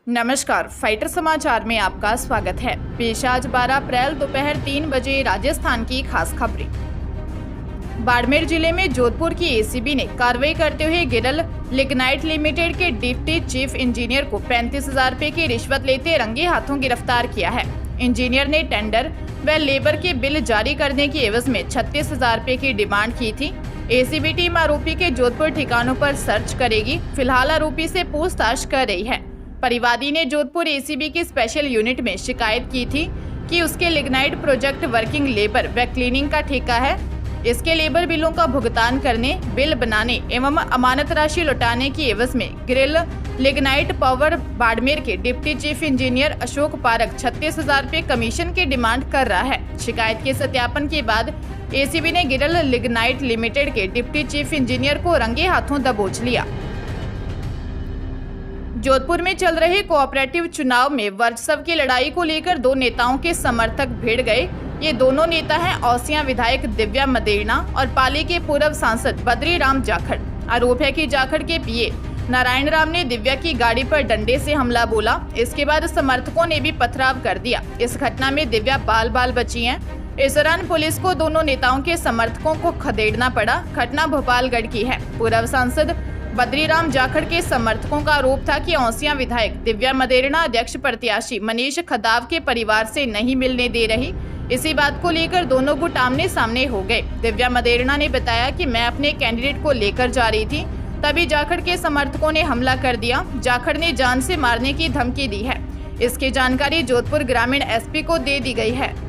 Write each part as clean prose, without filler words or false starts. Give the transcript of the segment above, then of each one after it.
नमस्कार, फाइटर समाचार में आपका स्वागत है। पेश आज 12 अप्रैल दोपहर 3 बजे राजस्थान की खास खबरें। बाड़मेर जिले में जोधपुर की एसीबी ने कार्रवाई करते हुए गिरल लिग्नाइट लिमिटेड के डिप्टी चीफ इंजीनियर को 35,000 रुपए की रिश्वत लेते रंगे हाथों गिरफ्तार किया है। इंजीनियर ने टेंडर व लेबर के बिल जारी करने की एवज में 36,000 रुपए की डिमांड की थी। एसीबी टीम आरोपी के जोधपुर ठिकानों पर सर्च करेगी। फिलहाल आरोपी से पूछताछ कर रही है। परिवादी ने जोधपुर एसीबी की स्पेशल यूनिट में शिकायत की थी कि उसके लिग्नाइट प्रोजेक्ट वर्किंग लेबर व क्लीनिंग का ठेका है। इसके लेबर बिलों का भुगतान करने, बिल बनाने एवं अमानत राशि लौटाने की एवज में ग्रिल लिग्नाइट पावर बाड़मेर के deputy chief engineer Ashok park 36,000 रुपए कमीशन की डिमांड कर रहा है। शिकायत के सत्यापन के बाद एसीबी ने गिरल लिग्नाइट लिमिटेड के डिप्टी चीफ इंजीनियर को रंगे हाथों दबोच लिया। जोधपुर में चल रहे कोऑपरेटिव चुनाव में वर्चस्व की लड़ाई को लेकर दो नेताओं के समर्थक भिड़ गए। ये दोनों नेता हैं औसियां विधायक दिव्या मदेरणा और पाली के पूर्व सांसद बद्री राम जाखड़। आरोप है कि जाखड़ के पीए नारायण राम ने दिव्या की गाड़ी पर डंडे से हमला बोला। इसके बाद समर्थकों ने भी पथराव कर दिया। इस घटना में दिव्या बाल बाल बची हैं। इस दौरान पुलिस को दोनों नेताओं के समर्थकों को खदेड़ना पड़ा। घटना भोपालगढ़ की है। पूर्व सांसद बद्री राम जाखड़ के समर्थकों का आरोप था कि औसियां विधायक दिव्या मदेरणा अध्यक्ष प्रत्याशी मनीष खदाव के परिवार से नहीं मिलने दे रही। इसी बात को लेकर दोनों गुट आमने सामने हो गए। दिव्या मदेरणा ने बताया कि मैं अपने कैंडिडेट को लेकर जा रही थी, तभी जाखड़ के समर्थकों ने हमला कर दिया। जाखड़ ने जान से मारने की धमकी दी है। इसकी जानकारी जोधपुर ग्रामीण एसपी को दे दी गई है।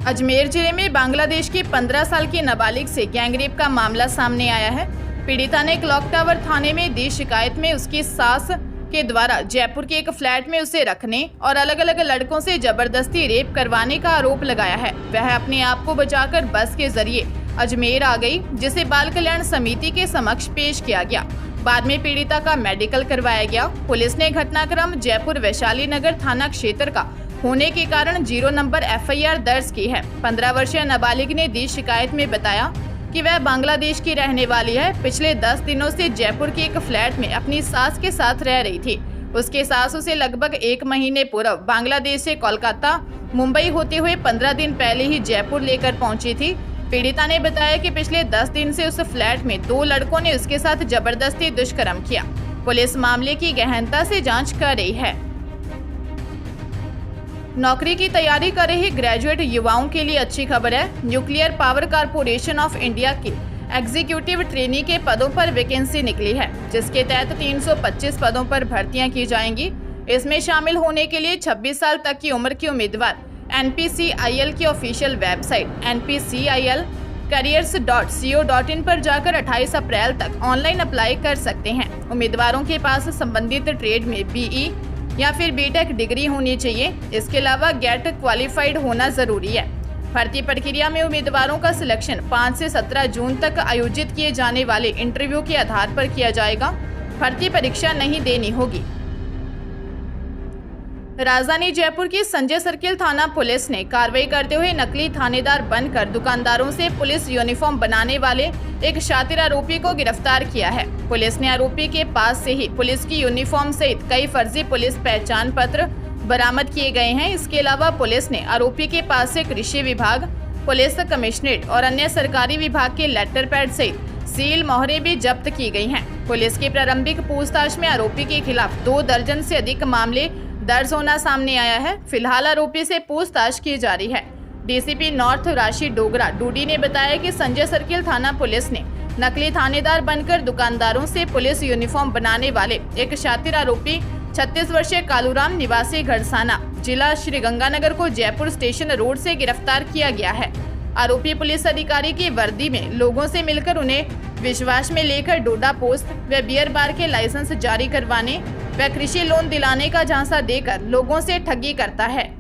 अजमेर जिले में बांग्लादेश के 15 साल की नाबालिग से गैंगरेप का मामला सामने आया है। पीड़िता ने क्लॉक टावर थाने में दी शिकायत में उसकी सास के द्वारा जयपुर के एक फ्लैट में उसे रखने और अलग अलग लड़कों से जबरदस्ती रेप करवाने का आरोप लगाया है। वह अपने आप को बचाकर बस के जरिए अजमेर आ गई, जिसे बाल कल्याण समिति के समक्ष पेश किया गया। बाद में पीड़िता का मेडिकल करवाया गया। पुलिस ने घटनाक्रम जयपुर वैशाली नगर थाना क्षेत्र का होने के कारण 0 नंबर एफआईआर दर्ज की है। 15 वर्षीय नाबालिग ने दी शिकायत में बताया कि वह बांग्लादेश की रहने वाली है। पिछले 10 दिनों से जयपुर के एक फ्लैट में अपनी सास के साथ रह रही थी। उसके सास उसे लगभग 1 महीने पूर्व बांग्लादेश से कोलकाता मुंबई होते हुए 15 दिन पहले ही जयपुर लेकर पहुंची थी। पीड़िता ने बताया कि पिछले 10 दिन से उस फ्लैट में 2 लड़कों ने उसके साथ जबरदस्ती दुष्कर्म किया। पुलिस मामले की गहनता से जाँच कर रही है। नौकरी की तैयारी कर रहे ग्रेजुएट युवाओं के लिए अच्छी खबर है। Nuclear power corporation of India के एग्जीक्यूटिव ट्रेनी के पदों पर वैकेंसी निकली है, जिसके तहत 325 पदों पर भर्तियां की जाएंगी। इसमें शामिल होने के लिए 26 साल तक की उम्र के उम्मीदवार NPCIL की ऑफिशियल वेबसाइट npcil-careers.co.in पर जाकर 28 अप्रैल तक ऑनलाइन अप्लाई कर सकते हैं। उम्मीदवारों के पास संबंधित ट्रेड में BE या फिर बीटेक डिग्री होनी चाहिए। इसके अलावा गेट क्वालिफाइड होना जरूरी है। भर्ती प्रक्रिया में उम्मीदवारों का सिलेक्शन 5 से 17 जून तक आयोजित किए जाने वाले इंटरव्यू के आधार पर किया जाएगा। भर्ती परीक्षा नहीं देनी होगी। राजधानी जयपुर की संजय सर्किल थाना पुलिस ने कार्रवाई करते हुए नकली थानेदार बनकर दुकानदारों से पुलिस यूनिफॉर्म बनाने वाले एक शातिर आरोपी को गिरफ्तार किया है। पुलिस ने आरोपी के पास से ही पुलिस की यूनिफॉर्म सहित कई फर्जी पुलिस पहचान पत्र बरामद किए गए हैं। इसके अलावा पुलिस ने आरोपी के पास से कृषि विभाग, पुलिस कमिश्नरेट और अन्य सरकारी विभाग के लेटर पैड सहित सील मोहरें भी जब्त की गई हैं। पुलिस की प्रारंभिक पूछताछ में आरोपी के खिलाफ 2 दर्जन से अधिक मामले दर्ज होना सामने आया है। फिलहाल आरोपी से पूछताछ की जा रही है। डीसीपी नॉर्थ राशि डोगरा डूडी ने बताया कि संजय सर्किल थाना पुलिस ने नकली थानेदार बनकर दुकानदारों से पुलिस यूनिफॉर्म बनाने वाले एक शातिर आरोपी 36 वर्षीय कालूराम निवासी घड़साना, जिला श्रीगंगानगर को जयपुर स्टेशन रोड से गिरफ्तार किया गया है। आरोपी पुलिस अधिकारी की वर्दी में लोगों से मिलकर उन्हें विश्वास में लेकर डोडा पोस्ट व बियर बार के लाइसेंस जारी करवाने व कृषि लोन दिलाने का झांसा देकर लोगों से ठगी करता है।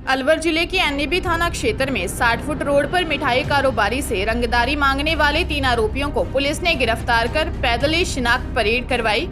अलवर जिले के NAB थाना क्षेत्र में 60 फुट रोड पर मिठाई कारोबारी से रंगदारी मांगने वाले 3 आरोपियों को पुलिस ने गिरफ्तार कर पैदल ही शिनाख्त परेड करवाई।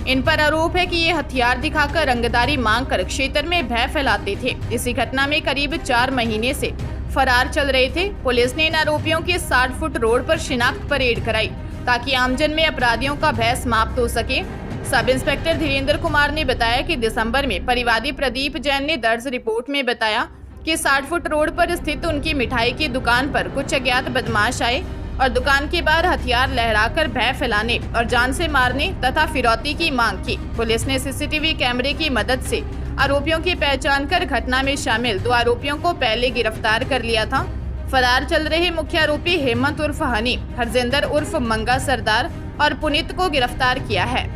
इन पर आरोप है कि ये हथियार दिखाकर रंगदारी मांगकर क्षेत्र में भय फैलाते थे। इसी घटना में करीब 4 महीने से फरार चल रहे थे। पुलिस ने इन आरोपियों की 60 फुट रोड पर शिनाख्त परेड कराई ताकि आमजन में अपराधियों का भय समाप्त हो सके। सब इंस्पेक्टर धीरेन्द्र कुमार ने बताया कि दिसंबर में परिवादी प्रदीप जैन ने दर्ज रिपोर्ट में बताया कि 60 फुट रोड पर स्थित उनकी मिठाई की दुकान पर कुछ अज्ञात बदमाश आए और दुकान के बाहर हथियार लहराकर भय फैलाने और जान से मारने तथा फिरौती की मांग की। पुलिस ने सीसीटीवी कैमरे की मदद से आरोपियों की पहचान कर घटना में शामिल 2 आरोपियों को पहले गिरफ्तार कर लिया था। फरार चल रहे मुख्य आरोपी हेमंत उर्फ हनी, हरजिंदर उर्फ मंगा सरदार और पुनीत को गिरफ्तार किया है।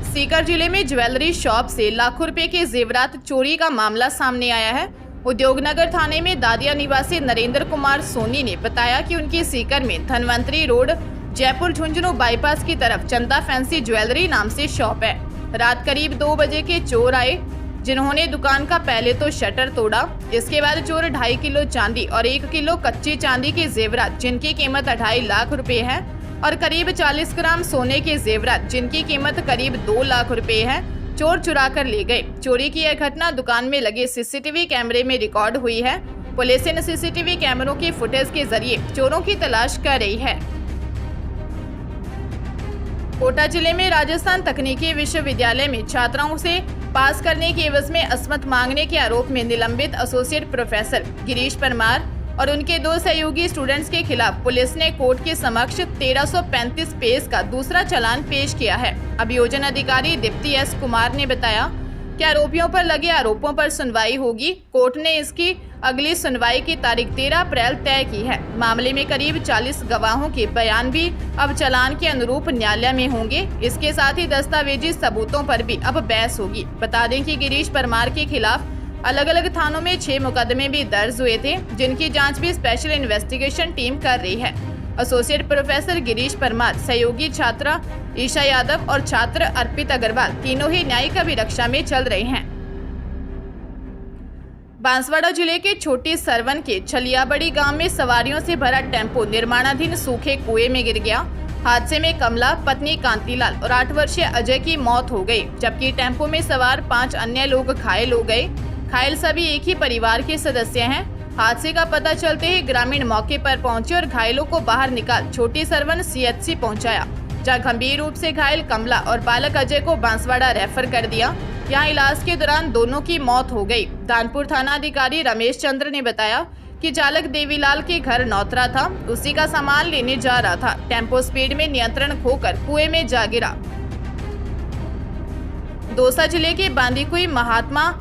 सीकर जिले में ज्वेलरी शॉप से लाखों रुपए के जेवरात चोरी का मामला सामने आया है। उद्योगनगर थाने में दादिया निवासी नरेंद्र कुमार सोनी ने बताया कि उनकी सीकर में धनवंतरी रोड जयपुर झुंझुनू बाईपास की तरफ चंदा फैंसी ज्वेलरी नाम से शॉप है। रात करीब 2 बजे के चोर आए, जिन्होंने दुकान का पहले तो शटर तोड़ा। इसके बाद चोर 2.5 किलो चांदी और 1 किलो कच्ची चांदी के जेवरात जिनकी कीमत 2.5 लाख रुपए है और करीब 40 ग्राम सोने के जेवरात जिनकी कीमत करीब 2 लाख रुपए है चोर चुरा कर ले गए। चोरी की यह घटना दुकान में लगे सीसीटीवी कैमरे में रिकॉर्ड हुई है। पुलिस इन सीसीटीवी कैमरों की फुटेज के जरिए चोरों की तलाश कर रही है। कोटा जिले में राजस्थान तकनीकी विश्वविद्यालय में छात्राओं से पास करने की एवज में असमत मांगने के आरोप में निलंबित एसोसिएट प्रोफेसर गिरीश परमार और उनके 2 सहयोगी स्टूडेंट्स के खिलाफ पुलिस ने कोर्ट के समक्ष 1335 पेज का दूसरा चालान पेश किया है। अभियोजन अधिकारी दीप्ति एस कुमार ने बताया कि आरोपियों पर लगे आरोपों पर सुनवाई होगी। कोर्ट ने इसकी अगली सुनवाई की तारीख 13 अप्रैल तय की है। मामले में करीब 40 गवाहों के बयान भी अब चालान के अनुरूप न्यायालय में होंगे। इसके साथ ही दस्तावेजी सबूतों पर भी अब बहस होगी। बता दें कि गिरीश परमार के खिलाफ अलग अलग थानों में 6 मुकदमे भी दर्ज हुए थे, जिनकी जांच भी स्पेशल इन्वेस्टिगेशन टीम कर रही है। एसोसिएट प्रोफेसर गिरीश परमार, सहयोगी छात्रा ईशा यादव और छात्र अर्पित अग्रवाल तीनों ही न्यायिक अभिरक्षा में चल रहे हैं। बांसवाड़ा जिले के छोटी सरवन के छलियाबड़ी गांव में सवारियों से भरा टेम्पो निर्माणाधीन सूखे कुएं में गिर गया। हादसे में कमला, पत्नी कांतीलाल और 8 वर्षीय अजय की मौत हो गई, जबकि टेम्पो में सवार 5 अन्य लोग घायल हो गए। घायल सभी एक ही परिवार के सदस्य हैं। हादसे का पता चलते ही ग्रामीण मौके पर पहुंचे और घायलों को बाहर निकाल छोटी सरवन सीएचसी पहुंचाया, जहां गंभीर रूप से घायल कमला और बालक अजय को बांसवाड़ा रेफर कर दिया। यहां इलाज के दौरान दोनों की मौत हो गई। दानपुर थाना अधिकारी रमेश चंद्र ने बताया कि चालक देवीलाल के घर नौतरा था, उसी का सामान लेने जा रहा था। टेम्पो स्पीड में नियंत्रण खोकर कुएं में जा गिरा। दौसा जिले के बांदीकुई महात्मा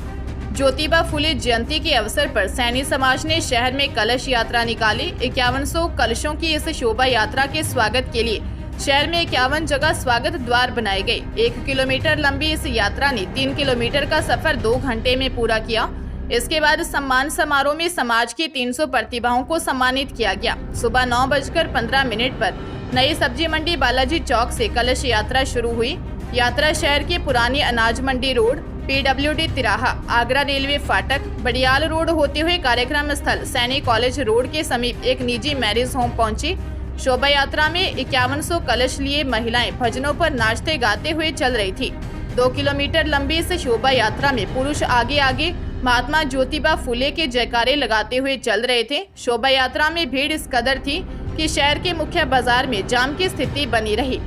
ज्योतिबा फुले जयंती के अवसर पर सैनी समाज ने शहर में कलश यात्रा निकाली। 5100 कलशों की इस शोभा यात्रा के स्वागत के लिए शहर में 51 जगह स्वागत द्वार बनाए गए। 1 किलोमीटर लंबी इस यात्रा ने 3 किलोमीटर का सफर 2 घंटे में पूरा किया। इसके बाद सम्मान समारोह में समाज की 300 प्रतिभाओं को सम्मानित किया गया। सुबह 9:15 पर नई सब्जी मंडी बालाजी चौक से कलश यात्रा शुरू हुई। यात्रा शहर के पुरानी अनाज मंडी रोड, PWD तिराहा, आगरा रेलवे फाटक, बडियाल रोड होते हुए कार्यक्रम स्थल सैनिक कॉलेज रोड के समीप एक निजी मैरिज होम पहुंची। शोभा यात्रा में 5100 कलश लिए महिलाएं भजनों पर नाचते गाते हुए चल रही थी। 2 किलोमीटर लंबी इस शोभा यात्रा में पुरुष आगे आगे महात्मा ज्योतिबा फुले के जयकारे लगाते हुए चल रहे थे। शोभा यात्रा में भीड़ इस कदर थी कि शहर के मुख्य बाजार में जाम की स्थिति बनी रही।